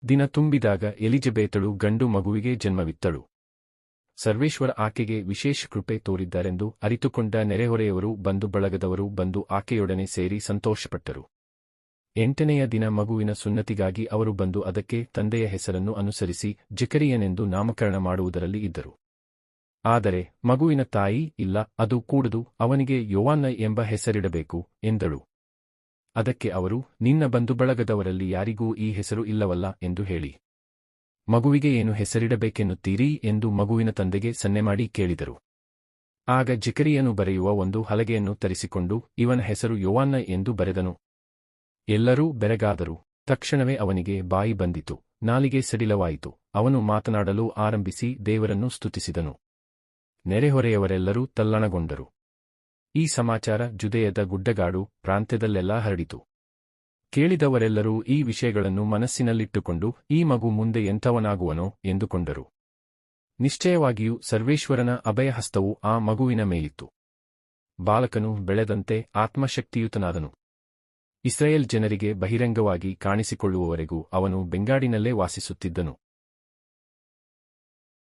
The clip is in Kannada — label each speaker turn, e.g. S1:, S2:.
S1: ದಿನ ತುಂಬಿದಾಗ ಎಲಿಜಬೆತಳು ಗಂಡು ಮಗುವಿಗೆ ಜನ್ಮವಿತ್ತಳು. ಸರ್ವೇಶ್ವರ ಆಕೆಗೆ ವಿಶೇಷ ಕೃಪೆ ತೋರಿದ್ದಾರೆಂದು ಅರಿತುಕೊಂಡ ನೆರೆಹೊರೆಯವರು ಬಂಧು ಬಳಗದವರು ಬಂದು ಆಕೆಯೊಡನೆ ಸೇರಿ ಸಂತೋಷಪಟ್ಟರು. 8ನೆಯ ದಿನ ಮಗುವಿನ ಸುನ್ನತಿಗಾಗಿ ಅವರು ಬಂದು ಅದಕ್ಕೆ ತಂದೆಯ ಹೆಸರನ್ನು ಅನುಸರಿಸಿ ಜಕರೀಯನೆಂದು ನಾಮಕರಣ ಮಾಡುವುದರಲ್ಲಿ ಇದ್ದರು. ಆದರೆ ಮಗುವಿನ ತಾಯಿ, ಇಲ್ಲ, ಅದು ಕೂಡದು, ಅವನಿಗೆ ಯೋವಾನ ಎಂಬ ಹೆಸರಿಡಬೇಕು ಎಂದಳು. ಅದಕ್ಕೆ ಅವರು, ನಿನ್ನ ಬಂಧುಬಳಗದವರಲ್ಲಿ ಯಾರಿಗೂ ಈ ಹೆಸರು ಇಲ್ಲವಲ್ಲ ಎಂದು ಹೇಳಿ, ಮಗುವಿಗೆ ಏನು ಹೆಸರಿಡಬೇಕೆನ್ನುತ್ತೀರಿ ಎಂದು ಮಗುವಿನ ತಂದೆಗೆ ಸನ್ನೆಮಾಡಿ ಕೇಳಿದರು. ಆಗ ಜಕರೀಯನು ಬರೆಯುವ ಒಂದು ಹಲಗೆಯನ್ನು ತರಿಸಿಕೊಂಡು ಇವನ ಹೆಸರು ಯೋವಾನ ಎಂದು ಬರೆದನು. ಎಲ್ಲರೂ ಬೆರಗಾದರು. ತಕ್ಷಣವೇ ಅವನಿಗೆ ಬಾಯಿ ಬಂದಿತು, ನಾಲಿಗೆ ಸಡಿಲವಾಯಿತು. ಅವನು ಮಾತನಾಡಲು ಆರಂಭಿಸಿ ದೇವರನ್ನು ಸ್ತುತಿಸಿದನು. ನೆರೆಹೊರೆಯವರೆಲ್ಲರೂ ತಲ್ಲಣಗೊಂಡರು. ಈ ಸಮಾಚಾರ ಜುದೆಯದ ಗುಡ್ಡಗಾಡು ಪ್ರಾಂತ್ಯದಲ್ಲೆಲ್ಲಾ ಹರಡಿತು. ಕೇಳಿದವರೆಲ್ಲರೂ ಈ ವಿಷಯಗಳನ್ನು ಮನಸ್ಸಿನಲ್ಲಿಟ್ಟುಕೊಂಡು ಈ ಮಗು ಮುಂದೆ ಎಂಥವನಾಗುವನೋ ಎಂದುಕೊಂಡರು. ನಿಶ್ಚಯವಾಗಿಯೂ ಸರ್ವೇಶ್ವರನ ಅಭಯಹಸ್ತವು ಆ ಮಗುವಿನ ಮೇಲಿತ್ತು. ಬಾಲಕನು ಬೆಳೆದಂತೆ ಆತ್ಮಶಕ್ತಿಯುತನಾದನು. ಇಸ್ರಾಯೇಲ್ ಜನರಿಗೆ ಬಹಿರಂಗವಾಗಿ ಕಾಣಿಸಿಕೊಳ್ಳುವವರೆಗೂ ಅವನು ಬೆಂಗಾಡಿನಲ್ಲೇ ವಾಸಿಸುತ್ತಿದ್ದನು.